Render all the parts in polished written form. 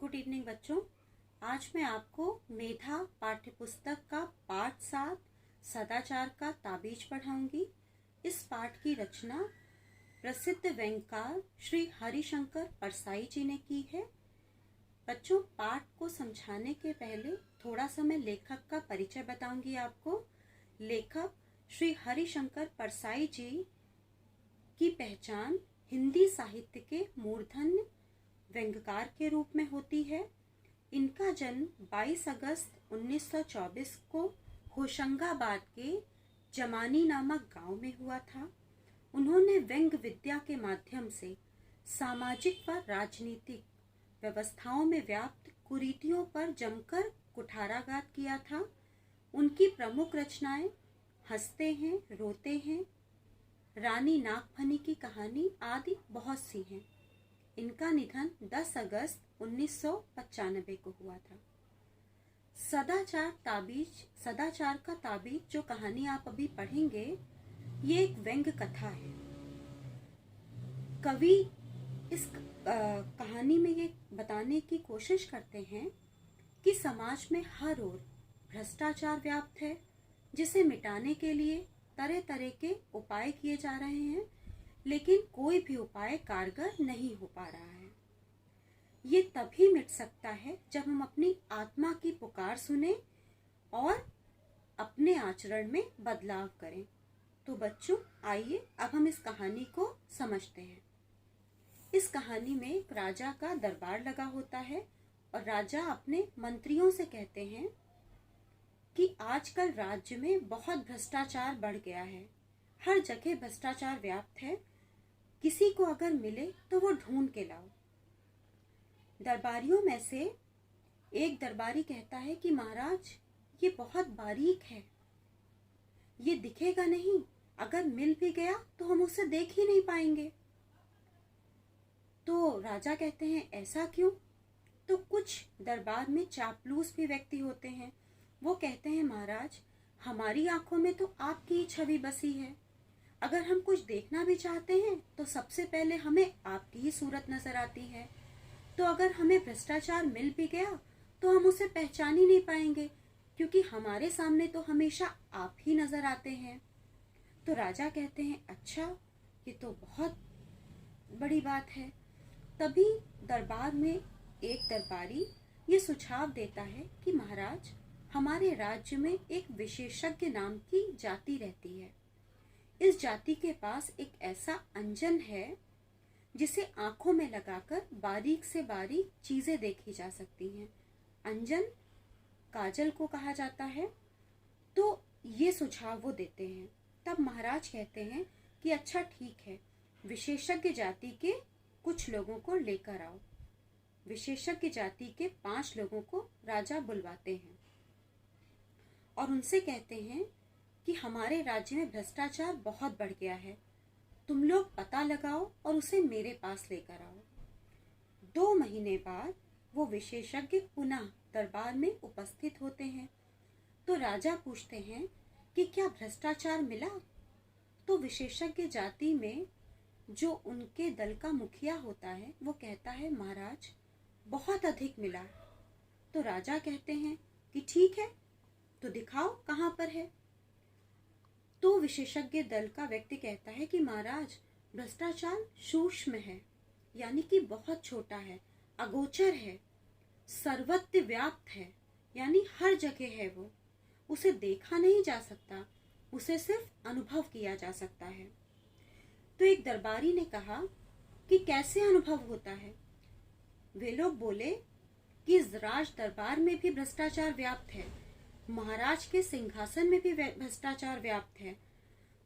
Good evening बच्चों। आज मैं आपको मेधा पाठ्यपुस्तक का पाठ 7 सदाचार का ताबीज पढ़ाऊंगी। इस पाठ की रचना प्रसिद्ध व्यंग्यकार श्री हरिशंकर परसाई जी ने की है। बच्चों, पाठ को समझाने के पहले थोड़ा सा मैं लेखक का परिचय बताऊंगी आपको। लेखक श्री हरिशंकर परसाई जी की पहचान हिंदी साहित्य के मूर्धन्य व्यंग्यकार के रूप में होती है। इनका जन्म 22 अगस्त 1924 को होशंगाबाद के जमानी नामक गांव में हुआ था। उन्होंने व्यंग्य विद्या के माध्यम से सामाजिक व राजनीतिक व्यवस्थाओं में व्याप्त कुरीतियों पर जमकर कुठाराघात किया था। उनकी प्रमुख रचनाएं हंसते हैं, रोते हैं, रानी नागफनी की कहानी आदि बहुत सी हैं। इनका निधन 10 अगस्त 1995 को हुआ था। सदाचार का ताबीज जो कहानी आप अभी पढ़ेंगे, ये एक व्यंग्य कथा है। कवि इस कहानी में ये बताने की कोशिश करते हैं कि समाज में हर ओर भ्रष्टाचार व्याप्त है, जिसे मिटाने के लिए तरह तरह के उपाय किए जा रहे हैं, लेकिन कोई भी उपाय कारगर नहीं हो पा रहा है। ये तभी मिट सकता है जब हम अपनी आत्मा की पुकार सुने और अपने आचरण में बदलाव करें। तो बच्चों, आइए अब हम इस कहानी को समझते हैं। इस कहानी में एक राजा का दरबार लगा होता है और राजा अपने मंत्रियों से कहते हैं कि आजकल राज्य में बहुत भ्रष्टाचार बढ़ गया है। हर जगह भ्रष्टाचार व्याप्त है। किसी को अगर मिले तो वो ढूंढ के लाओ। दरबारियों में से एक दरबारी कहता है कि महाराज, ये बहुत बारीक है, ये दिखेगा नहीं। अगर मिल भी गया तो हम उसे देख ही नहीं पाएंगे। तो राजा कहते हैं, ऐसा क्यों? तो कुछ दरबार में चापलूस भी व्यक्ति होते हैं। वो कहते हैं, महाराज, हमारी आंखों में तो आपकी ही छवि बसी है। अगर हम कुछ देखना भी चाहते हैं तो सबसे पहले हमें आपकी ही सूरत नजर आती है। तो अगर हमें भ्रष्टाचार मिल भी गया तो हम उसे पहचान ही नहीं पाएंगे, क्योंकि हमारे सामने तो हमेशा आप ही नजर आते हैं। तो राजा कहते हैं, अच्छा, ये तो बहुत बड़ी बात है। तभी दरबार में एक दरबारी ये सुझाव देता है कि महाराज, हमारे राज्य में एक विशेषज्ञ नाम की जाति रहती है। इस जाति के पास एक ऐसा अंजन है जिसे आंखों में लगाकर बारीक से बारीक चीजें देखी जा सकती हैं। अंजन काजल को कहा जाता है। तो ये सुझाव वो देते हैं। तब महाराज कहते हैं कि अच्छा, ठीक है, विशेषज्ञ जाति के कुछ लोगों को लेकर आओ। विशेषज्ञ जाति के 5 लोगों को राजा बुलवाते हैं और उनसे कहते हैं कि हमारे राज्य में भ्रष्टाचार बहुत बढ़ गया है। तुम लोग पता लगाओ और उसे मेरे पास लेकर आओ। 2 महीने बाद वो विशेषज्ञ पुनः दरबार में उपस्थित होते हैं। तो राजा पूछते हैं कि क्या भ्रष्टाचार मिला? तो विशेषज्ञ जाति में जो उनके दल का मुखिया होता है, वो कहता है, महाराज, बहुत अधिक मिला। तो राजा कहते हैं कि ठीक है, तो दिखाओ कहां पर है। तो विशेषज्ञ दल का व्यक्ति कहता है कि महाराज, भ्रष्टाचार सूक्ष्म है, यानी कि बहुत छोटा है, अगोचर है, सर्वत्र व्याप्त है, यानी हर जगह है। वो उसे देखा नहीं जा सकता, उसे सिर्फ अनुभव किया जा सकता है। तो एक दरबारी ने कहा कि कैसे अनुभव होता है? वे लोग बोले कि राज दरबार में भी भ्रष्टाचार व्याप्त है, महाराज के सिंहासन में भी भ्रष्टाचार व्याप्त है।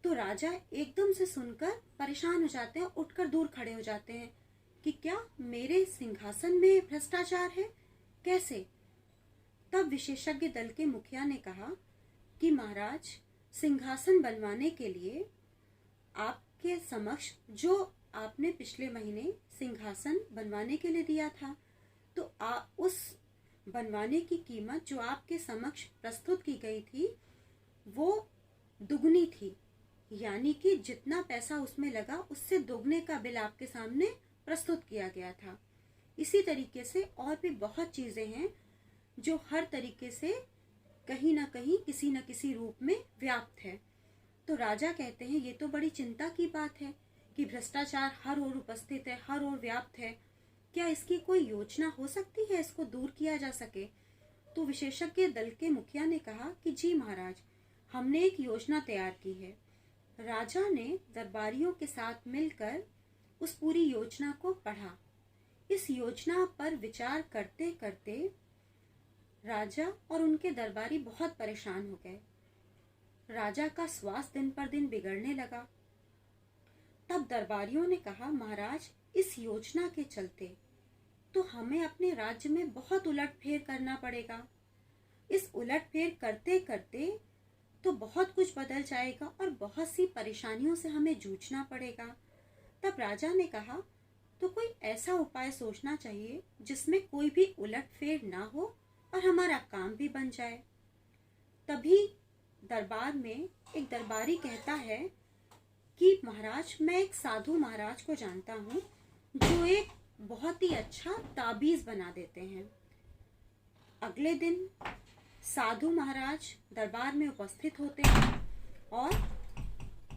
तो राजा एकदम से सुनकर परेशान हो जाते हैं, उठकर दूर खड़े हो जाते हैं कि क्या मेरे सिंहासन में भ्रष्टाचार है? कैसे? तब विशेषज्ञ दल के मुखिया ने कहा कि महाराज, सिंहासन बनवाने के लिए आपके समक्ष जो आपने पिछले महीने सिंहासन बनवाने के लिए दिया था, तो उस बनवाने की कीमत जो आपके समक्ष प्रस्तुत की गई थी वो दुगनी थी, यानी कि जितना पैसा उसमें लगा उससे दोगुने का बिल आपके सामने प्रस्तुत किया गया था। इसी तरीके से और भी बहुत चीजें हैं जो हर तरीके से कहीं ना कहीं किसी न किसी रूप में व्याप्त है। तो राजा कहते हैं ये तो बड़ी चिंता की बात है कि भ्रष्टाचार हर ओर उपस्थित है, हर ओर व्याप्त है। क्या इसकी कोई योजना हो सकती है, इसको दूर किया जा सके? तो विशेषज्ञ दल के मुखिया ने कहा कि जी महाराज, हमने एक योजना तैयार की है। राजा ने दरबारियों के साथ मिलकर उस पूरी योजना को पढ़ा। इस योजना पर विचार करते करते राजा और उनके दरबारी बहुत परेशान हो गए। राजा का स्वास्थ्य दिन पर दिन बिगड़ने लगा। तब दरबारियों ने कहा, महाराज, इस योजना के चलते तो हमें अपने राज्य में बहुत उलटफेर करना पड़ेगा। इस उलटफेर करते करते तो बहुत कुछ बदल जाएगा और बहुत सी परेशानियों से हमें जूझना पड़ेगा। तब राजा ने कहा, तो कोई ऐसा उपाय सोचना चाहिए जिसमें कोई भी उलटफेर ना हो और हमारा काम भी बन जाए। तभी दरबार में एक दरबारी कहता है कि महाराज, मैं एक साधु महाराज को जानता हूँ जो एक बहुत ही अच्छा ताबीज बना देते हैं। अगले दिन साधु महाराज दरबार में उपस्थित होते हैं और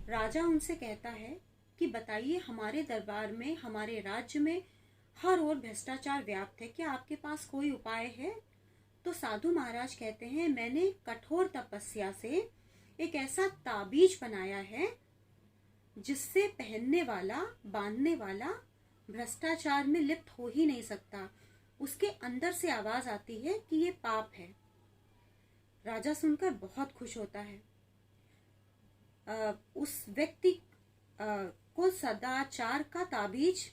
राजा उनसे कहता है कि बताइए, हमारे दरबार में, हमारे राज्य में हर ओर भ्रष्टाचार व्याप्त है, क्या आपके पास कोई उपाय है? तो साधु महाराज कहते हैं, मैंने कठोर तपस्या से एक ऐसा ताबीज बनाया है जिससे पहनने वाला, बांधने वाला भ्रष्टाचार में लिप्त हो ही नहीं सकता। उसके अंदर से आवाज आती है कि ये पाप है। राजा सुनकर बहुत खुश होता है। उस व्यक्ति को सदाचार का ताबीज,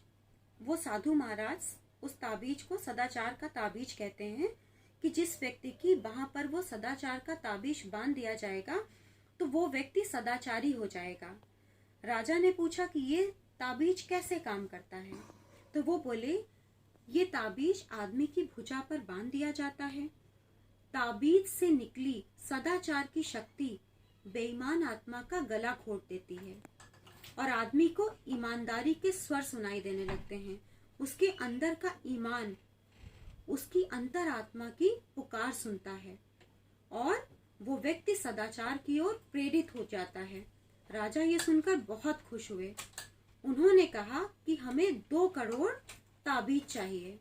वो साधु महाराज उस ताबीज को सदाचार का ताबीज कहते हैं कि जिस व्यक्ति की वहां पर वो सदाचार का ताबीज बांध दिया जाएगा तो वो व्यक्ति सदाचारी हो जाएगा। राजा ने पूछा कि ये ताबीज कैसे काम करता है? तो वो बोले, ये ताबीज आदमी की भुजा पर बांध दिया जाता है। ताबीज से निकली सदाचार की शक्ति बेईमान आत्मा का गला घोट देती है और आदमी को ईमानदारी के स्वर सुनाई देने लगते हैं। उसके अंदर का ईमान उसकी अंतर आत्मा की पुकार सुनता है और वो व्यक्ति सदाचार की ओर प्रेरित हो जाता है। राजा ये सुनकर बहुत खुश हुए। उन्होंने कहा कि हमें 2 करोड़ ताबीज चाहिए।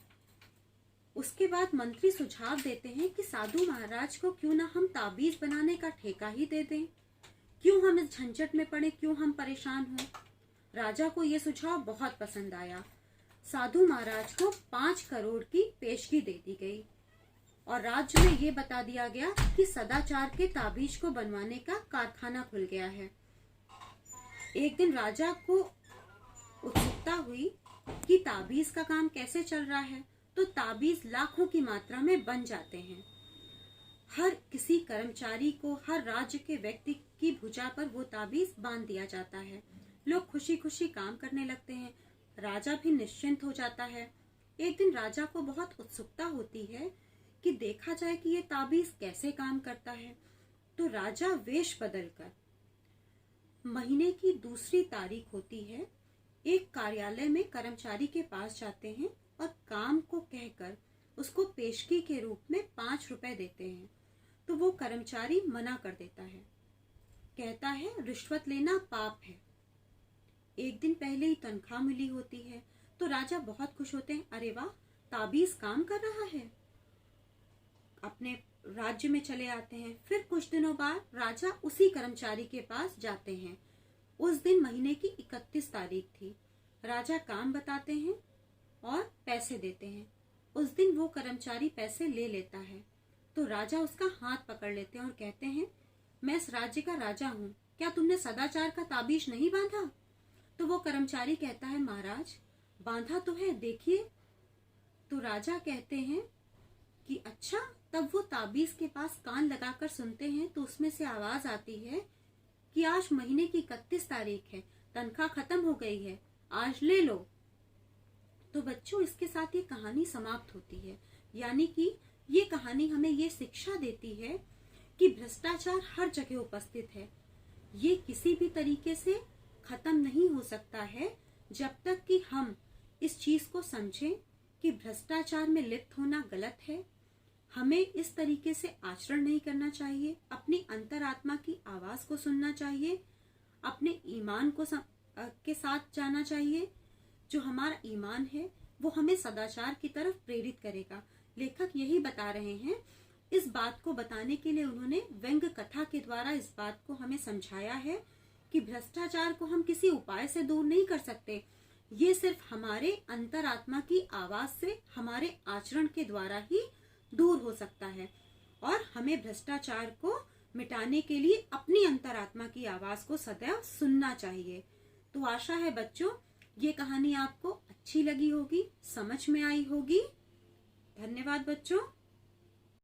उसके बाद मंत्री सुझाव देते हैं कि साधु महाराज को क्यों ना हम ताबीज बनाने का ठेका ही दे दें, क्यों हम इस झंझट में पड़े, क्यों हम परेशान हों। राजा को यह सुझाव बहुत पसंद आया। साधु महाराज को 5 करोड़ की पेशगी दे दी गई और राज्य में ये बता दिया गया कि सदाचार के ताबीज को बनवाने का कारखाना खुल गया है। एक दिन राजा को उत्सुकता हुई कि ताबीज का काम कैसे चल रहा है, तो ताबीज लाखों की मात्रा में बन जाते हैं। हर किसी कर्मचारी को, हर राज्य के व्यक्ति की भुजा पर वो ताबीज बांध दिया जाता है। लोग खुशी खुशी काम करने लगते हैं। राजा भी निश्चिंत हो जाता है। एक दिन राजा को बहुत उत्सुकता होती है कि देखा जाए कि ये ताबीज कैसे काम करता है। तो राजा वेश बदलकर, महीने की दूसरी तारीख होती है, एक कार्यालय में कर्मचारी के पास जाते हैं और काम को कहकर उसको पेशगी के रूप में 5 रुपए देते हैं। तो वो कर्मचारी मना कर देता है, कहता है रिश्वत लेना पाप है। एक दिन पहले ही तनख्वाह मिली होती है तो राजा बहुत खुश होते हैं, अरे वाह, ताबीज काम कर रहा है। अपने राज्य में चले आते हैं। फिर कुछ दिनों बाद राजा उसी कर्मचारी के पास जाते हैं। उस दिन महीने की 31 तारीख थी। राजा काम बताते हैं और पैसे देते हैं। उस दिन वो कर्मचारी पैसे ले लेता है तो राजा उसका हाथ पकड़ लेते हैं और कहते हैं, मैं इस राज्य का राजा हूँ, क्या तुमने सदाचार का ताबीज नहीं बांधा? तो वो कर्मचारी कहता है, महाराज बांधा तो है, देखिए। तो राजा कहते हैं कि अच्छा। तब वो ताबीज के पास कान लगाकर सुनते हैं तो उसमें से आवाज आती है कि आज महीने की 31 तारीख है, तनख्वाह खत्म हो गई है, आज ले लो। तो बच्चों, इसके साथ ये कहानी समाप्त होती है। यानी कि ये कहानी हमें ये शिक्षा देती है कि भ्रष्टाचार हर जगह उपस्थित है। ये किसी भी तरीके से खत्म नहीं हो सकता है जब तक कि हम इस चीज को समझें कि भ्रष्टाचार में लिप्त होना गलत है। हमें इस तरीके से आचरण नहीं करना चाहिए। अपनी अंतरात्मा की आवाज को सुनना चाहिए, अपने ईमान को के साथ जाना चाहिए। जो हमारा ईमान है वो हमें सदाचार की तरफ प्रेरित करेगा। लेखक यही बता रहे हैं। इस बात को बताने के लिए उन्होंने व्यंग्य कथा के द्वारा इस बात को हमें समझाया है कि भ्रष्टाचार को हम किसी उपाय से दूर नहीं कर सकते। ये सिर्फ हमारे अंतरात्मा की आवाज से, हमारे आचरण के द्वारा ही दूर हो सकता है। और हमें भ्रष्टाचार को मिटाने के लिए अपनी अंतरात्मा की आवाज को सदैव सुनना चाहिए। तो आशा है बच्चों ये कहानी आपको अच्छी लगी होगी, समझ में आई होगी। धन्यवाद बच्चों।